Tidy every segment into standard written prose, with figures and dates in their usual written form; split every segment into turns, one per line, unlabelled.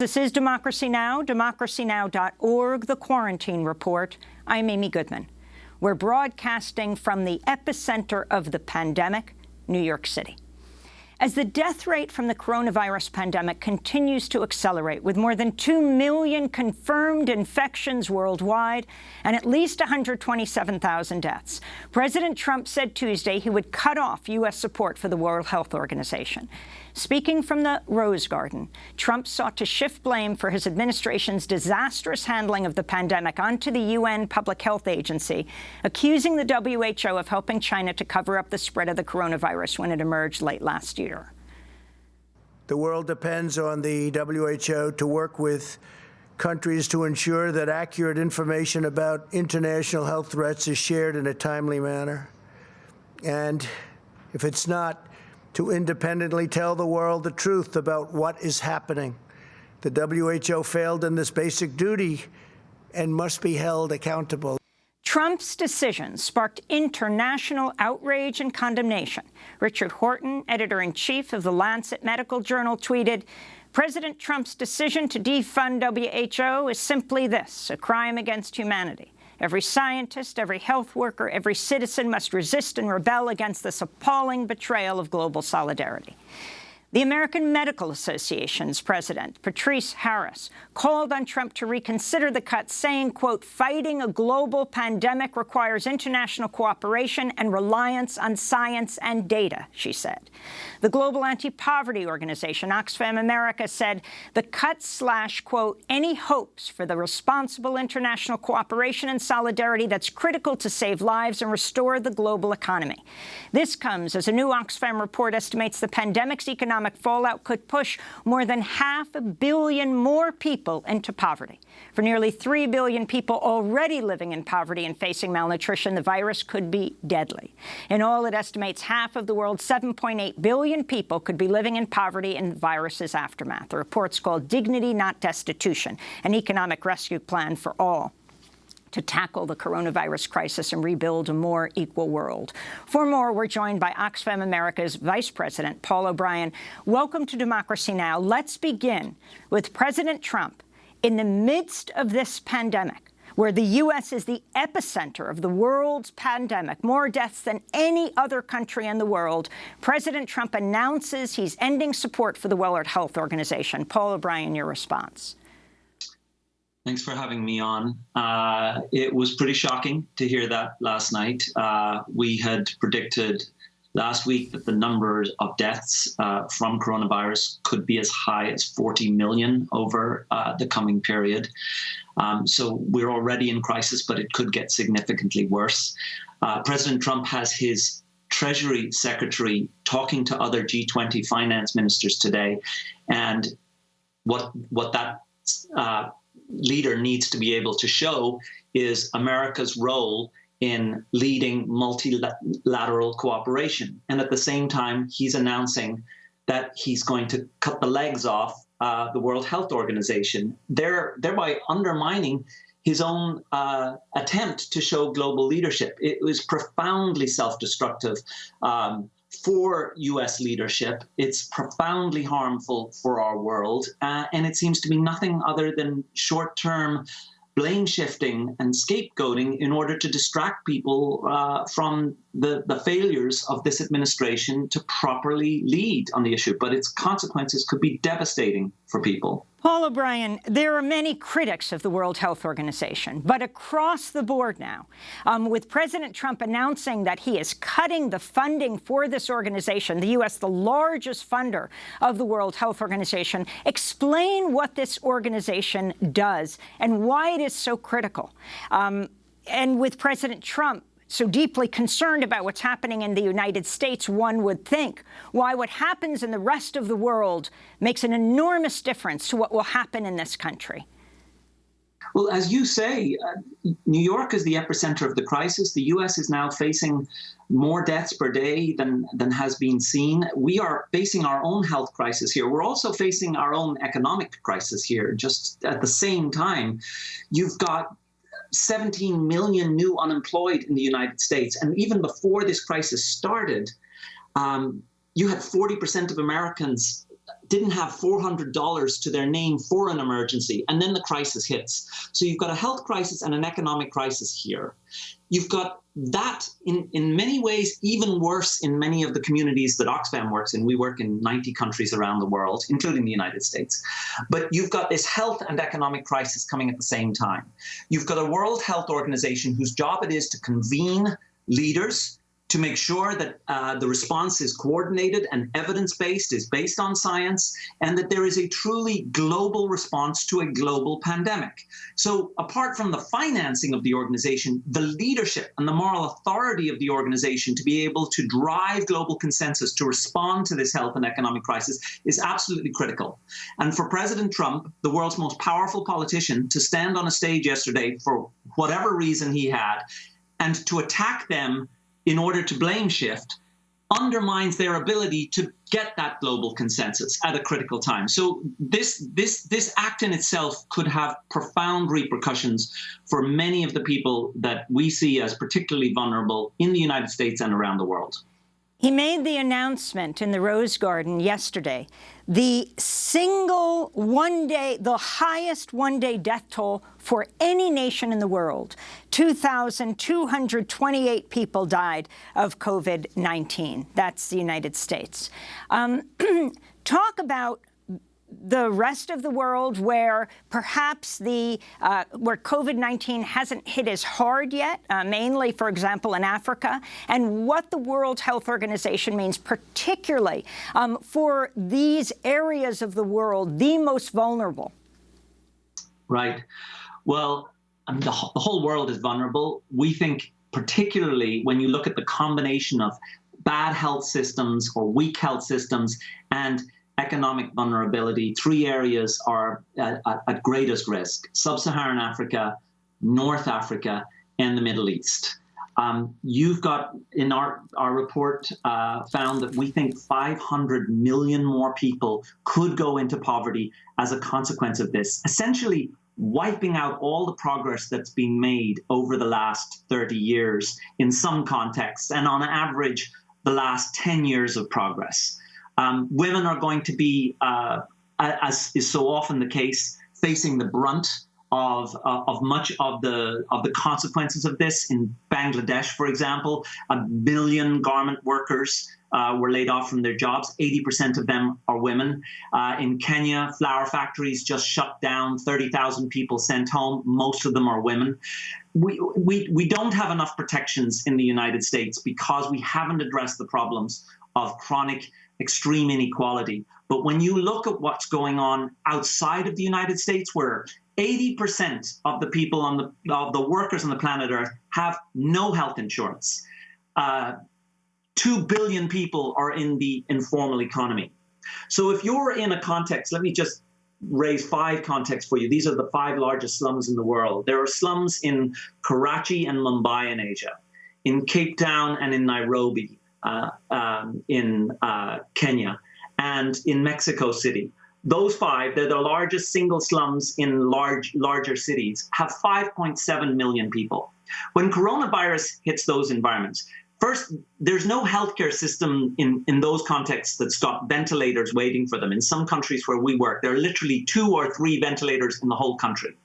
This is Democracy Now!, democracynow.org, The Quarantine Report. I'm Amy Goodman. We're broadcasting from the epicenter of the pandemic, New York City. As the death rate from the coronavirus pandemic continues to accelerate, with more than 2 million confirmed infections worldwide and at least 127,000 deaths, President Trump said Tuesday he would cut off U.S. support for the World Health Organization. Speaking from the Rose Garden, Trump sought to shift blame for his administration's disastrous handling of the pandemic onto the UN Public Health Agency, accusing the WHO of helping China to cover up the spread of the coronavirus when it emerged late last year.
The world depends on the WHO to work with countries to ensure that accurate information about international health threats is shared in a timely manner. And if it's not, to independently tell the world the truth about what is happening. The WHO failed in this basic duty and must be held accountable.
Trump's decision sparked international outrage and condemnation. Richard Horton, editor-in-chief of the Lancet medical journal, tweeted, "President Trump's decision to defund WHO is simply this, a crime against humanity. Every scientist, every health worker, every citizen must resist and rebel against this appalling betrayal of global solidarity." The American Medical Association's president, Patrice Harris, called on Trump to reconsider the cut, saying, quote, "Fighting a global pandemic requires international cooperation and reliance on science and data," she said. The global anti-poverty organization, Oxfam America, said the cut slash, quote, "any hopes for the responsible international cooperation and solidarity that's critical to save lives and restore the global economy." This comes as a new Oxfam report estimates the pandemic's economic fallout could push more than 500 million more people into poverty. For nearly 3 billion people already living in poverty and facing malnutrition, the virus could be deadly. In all, it estimates half of the world's 7.8 billion people could be living in poverty in the virus's aftermath. The report's called Dignity, Not Destitution, an economic rescue plan for all, to tackle the coronavirus crisis and rebuild a more equal world. For more, we're joined by Oxfam America's Vice President, Paul O'Brien. Welcome to Democracy Now! Let's begin with President Trump. In the midst of this pandemic, where the U.S. is the epicenter of the world's pandemic, more deaths than any other country in the world, President Trump announces he's ending support for the World Health Organization. Paul O'Brien, your response.
Thanks for having me on. It was pretty shocking to hear that last night. We had predicted last week that the number of deaths from coronavirus could be as high as 40 million over the coming period. So we're already in crisis, but it could get significantly worse. President Trump has his Treasury Secretary talking to other G20 finance ministers today, and what that leader needs to be able to show is America's role in leading multilateral cooperation. And at the same time, he's announcing that he's going to cut the legs off the World Health Organization, thereby undermining his own attempt to show global leadership. It was profoundly self-destructive for U.S. leadership. It's profoundly harmful for our world, and it seems to be nothing other than short-term blame shifting and scapegoating in order to distract people from the failures of this administration to properly lead on the issue. But its consequences could be devastating for people.
Paul O'Brien, there are many critics of the World Health Organization, but across the board now, with President Trump announcing that he is cutting the funding for this organization, the U.S., the largest funder of the World Health Organization, explain what this organization does and why it is so critical. And with President Trump so deeply concerned about what's happening in the United States, one would think why what happens in the rest of the world makes an enormous difference to what will happen in this country.
Well, as you say, New York is the epicenter of the crisis. The U.S. is now facing more deaths per day than has been seen. We are facing our own health crisis here. We're also facing our own economic crisis here. Just at the same time, you've got 17 million new unemployed in the United States. And even before this crisis started, you had 40% of Americans didn't have $400 to their name for an emergency, and then the crisis hits. So you've got a health crisis and an economic crisis here. You've got that in many ways even worse in many of the communities that Oxfam works in. We work in 90 countries around the world, including the United States. But you've got this health and economic crisis coming at the same time. You've got a World Health Organization whose job it is to convene leaders to make sure that the response is coordinated and evidence-based, is based on science, and that there is a truly global response to a global pandemic. So apart from the financing of the organization, the leadership and the moral authority of the organization to be able to drive global consensus to respond to this health and economic crisis is absolutely critical. And for President Trump, the world's most powerful politician, to stand on a stage yesterday for whatever reason he had, and to attack them in order to blame shift, undermines their ability to get that global consensus at a critical time. So this act in itself could have profound repercussions for many of the people that we see as particularly vulnerable in the United States and around the world.
He made the announcement in the Rose Garden yesterday, the single one-day, the highest one-day death toll for any nation in the world. 2,228 people died of COVID-19. That's the United States. Talk about the rest of the world where perhaps where COVID-19 hasn't hit as hard yet, mainly, for example, in Africa, and what the World Health Organization means particularly for these areas of the world, the most vulnerable.
Right. Well, the whole world is vulnerable. We think particularly when you look at the combination of bad health systems or weak health systems and economic vulnerability, three areas are at greatest risk: sub-Saharan Africa, North Africa, and the Middle East. You've got, in our report, found that we think 500 million more people could go into poverty as a consequence of this, essentially wiping out all the progress that's been made over the last 30 years in some contexts, and on average, the last 10 years of progress. Women are going to be, as is so often the case, facing the brunt of much of the consequences of this. In Bangladesh, for example, 1 million garment workers were laid off from their jobs. 80% of them are women. In Kenya, flour factories just shut down. 30,000 people sent home. Most of them are women. We don't have enough protections in the United States because we haven't addressed the problems of chronic extreme inequality. But when you look at what's going on outside of the United States, where 80% of the people of the workers on the planet Earth have no health insurance, 2 billion people are in the informal economy. So if you're in a context, let me just raise 5 contexts for you. These are the 5 largest slums in the world. There are slums in Karachi and Mumbai in Asia, in Cape Town and in Nairobi, in Kenya, and in Mexico City. Those 5, they're the largest single slums in larger cities, have 5.7 million people. When coronavirus hits those environments, first, there's no healthcare system in those contexts that's got ventilators waiting for them. In some countries where we work, there are literally 2 or 3 ventilators in the whole country.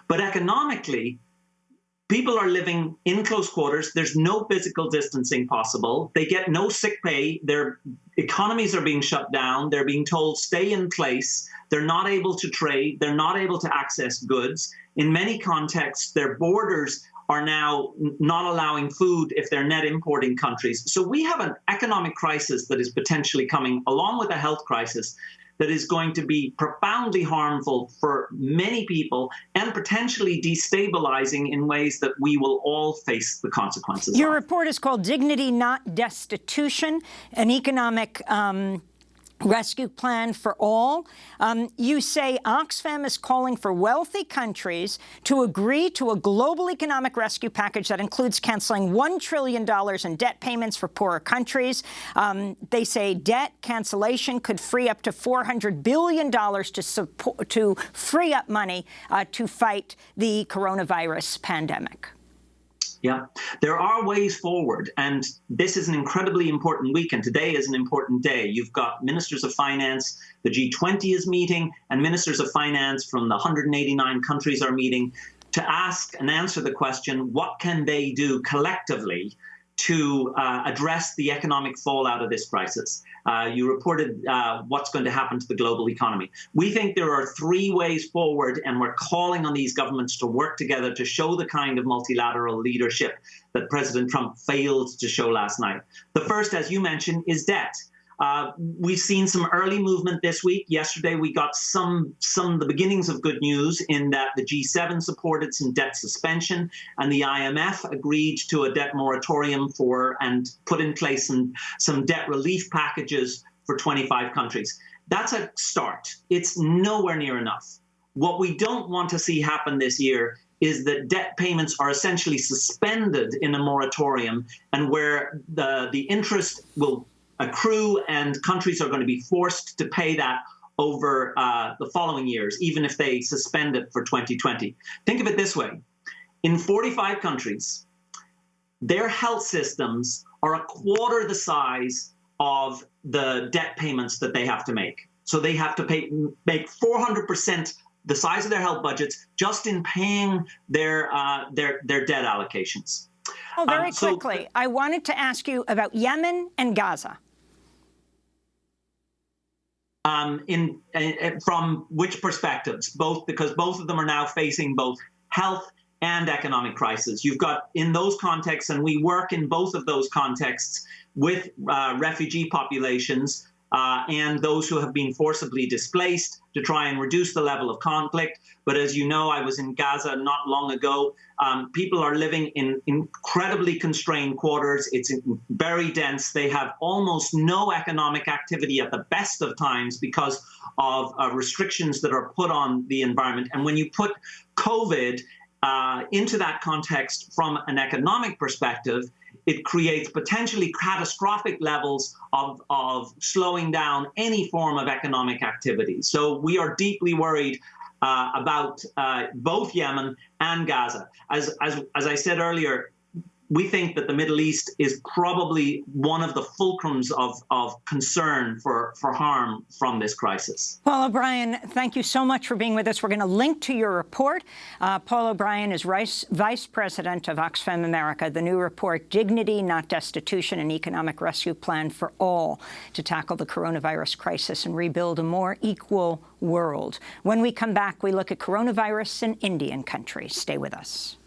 But economically, people are living in close quarters. There's no physical distancing possible. They get no sick pay. Their economies are being shut down. They're being told stay in place. They're not able to trade. They're not able to access goods. In many contexts, their borders are now not allowing food if they're net importing countries. So we have an economic crisis that is potentially coming along with a health crisis that is going to be profoundly harmful for many people and potentially destabilizing in ways that we will all face the consequences of.
Your report is called Dignity, Not Destitution, an economic rescue plan for all. You say Oxfam is calling for wealthy countries to agree to a global economic rescue package that includes canceling $1 trillion in debt payments for poorer countries. They say debt cancellation could free up to $400 billion to free up money to fight the coronavirus pandemic.
Yeah, there are ways forward, and this is an incredibly important week, and today is an important day. You've got ministers of finance, the G20 is meeting, and ministers of finance from the 189 countries are meeting to ask and answer the question, what can they do collectively to address the economic fallout of this crisis? You reported what's going to happen to the global economy. We think there are three ways forward, and we're calling on these governments to work together to show the kind of multilateral leadership that President Trump failed to show last night. The first, as you mentioned, is debt. We've seen some early movement this week. Yesterday, we got the beginnings of good news in that the G7 supported some debt suspension, and the IMF agreed to a debt moratorium and put in place some debt relief packages for 25 countries. That's a start. It's nowhere near enough. What we don't want to see happen this year is that debt payments are essentially suspended in a moratorium, and where the interest will accrue and countries are going to be forced to pay that over the following years, even if they suspend it for 2020. Think of it this way. In 45 countries, their health systems are a quarter the size of the debt payments that they have to make. So they have to make 400% the size of their health budgets just in paying their debt allocations.
Oh, very quickly, I wanted to ask you about Yemen and Gaza.
From which perspectives? Both, because both of them are now facing both health and economic crisis. You've got in those contexts, and we work in both of those contexts with refugee populations and those who have been forcibly displaced to try and reduce the level of conflict. But as you know, I was in Gaza not long ago. People are living in incredibly constrained quarters. It's very dense. They have almost no economic activity at the best of times because of restrictions that are put on the environment. And when you put COVID into that context from an economic perspective, it creates potentially catastrophic levels of slowing down any form of economic activity. So we are deeply worried about both Yemen and Gaza. As I said earlier, we think that the Middle East is probably one of the fulcrums of concern for harm from this crisis.
Paul O'Brien, thank you so much for being with us. We're going to link to your report. Paul O'Brien is Vice President of Oxfam America. The new report, Dignity, Not Destitution, an Economic Rescue Plan for All to tackle the coronavirus crisis and rebuild a more equal world. When we come back, we look at coronavirus in Indian country. Stay with us.